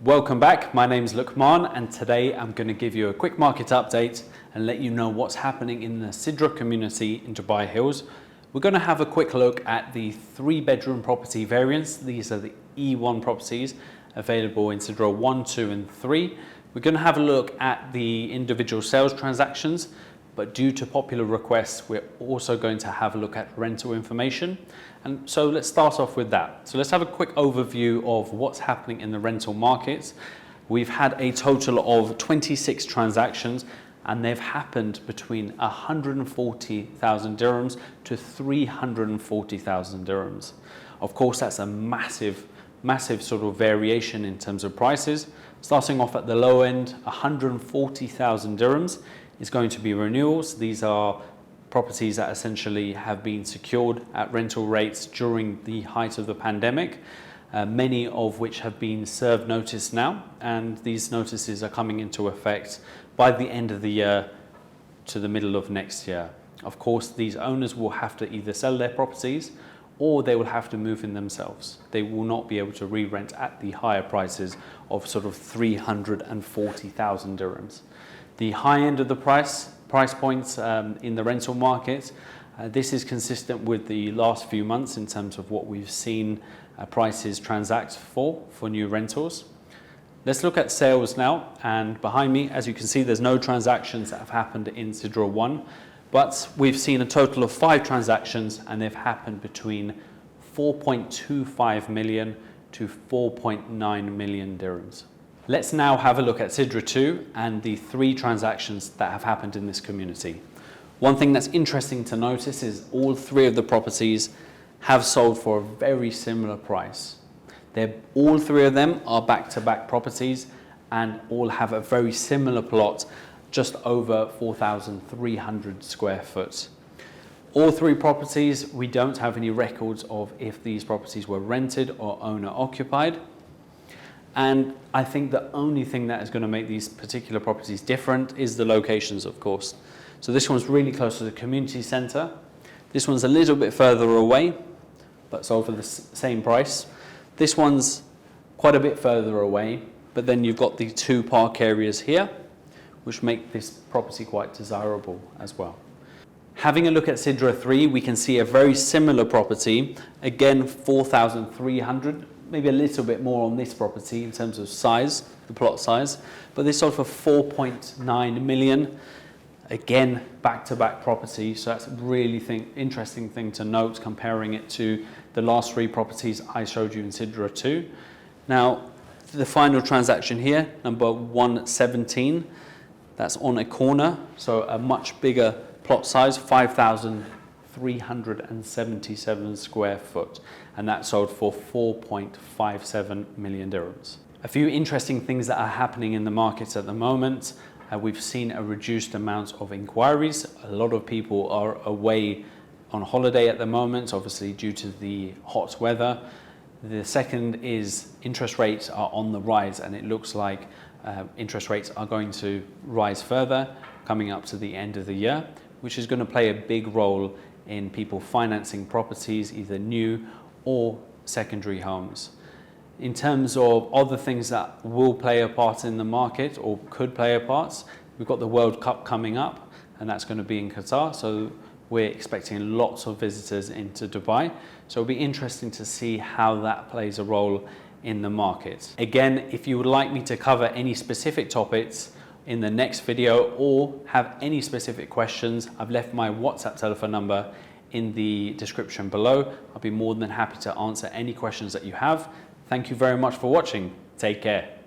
Welcome back, my name's Luqman and today I'm going to give you a quick market update and let you know what's happening in the Sidra community in Dubai Hills. We're going to have a quick look at the 3-bedroom property variants. These are the E1 properties available in Sidra 1, 2 and 3. We're going to have a look at the individual sales transactions, but due to popular requests we're also going to have a look at rental information. And so let's start off with that. So let's have a quick overview of what's happening in the rental markets. We've had a total of 26 transactions and they've happened between 140,000 dirhams to 340,000 dirhams. Of course, that's a massive sort of variation in terms of prices. Starting off at the low end, 140,000 dirhams is going to be renewals. These are properties that essentially have been secured at rental rates during the height of the pandemic, many of which have been served notice now, and these notices are coming into effect by the end of the year to the middle of next year. Of course, these owners will have to either sell their properties or they will have to move in themselves. They will not be able to re-rent at the higher prices of sort of 340,000 dirhams. The high end of the price points in the rental market, this is consistent with the last few months in terms of what we've seen prices transact for new rentals. Let's look at sales now, and behind me, as you can see, there's no transactions that have happened in Sidra 1, but we've seen a total of 5 transactions and they've happened between 4.25 million to 4.9 million dirhams. Let's now have a look at Sidra 2 and the 3 transactions that have happened in this community. One thing that's interesting to notice is all 3 of the properties have sold for a very similar price. All 3 of them are back-to-back properties and all have a very similar plot, just over 4,300 square foot. All 3 properties, we don't have any records of if these properties were rented or owner occupied. And I think the only thing that is going to make these particular properties different is the locations, of course. So this one's really close to the community centre. This one's a little bit further away, but sold for the same price. This one's quite a bit further away, but then you've got the 2 park areas here, which make this property quite desirable as well. Having a look at Sidra 3, we can see a very similar property, again 4,300, maybe a little bit more on this property in terms of size, the plot size, but this sold for 4.9 million. Again, back-to-back property, so that's a really interesting thing to note, comparing it to the last 3 properties I showed you in Sidra 2. Now, the final transaction here, number 117, that's on a corner, so a much bigger plot size, 5,377 square foot, and that sold for 4.57 million dirhams. A few interesting things that are happening in the markets at the moment. We've seen a reduced amount of inquiries. A lot of people are away on holiday at the moment, obviously due to the hot weather. The second is interest rates are on the rise, and it looks like interest rates are going to rise further coming up to the end of the year, which is going to play a big role in people financing properties, either new or secondary homes. In terms of other things that will play a part in the market or could play a part, we've got the World Cup coming up, and that's going to be in Qatar, so we're expecting lots of visitors into Dubai. So it'll be interesting to see how that plays a role in the market. Again, if you would like me to cover any specific topics in the next video or have any specific questions, I've left my WhatsApp telephone number in the description below. I'll be more than happy to answer any questions that you have. Thank you very much for watching. Take care.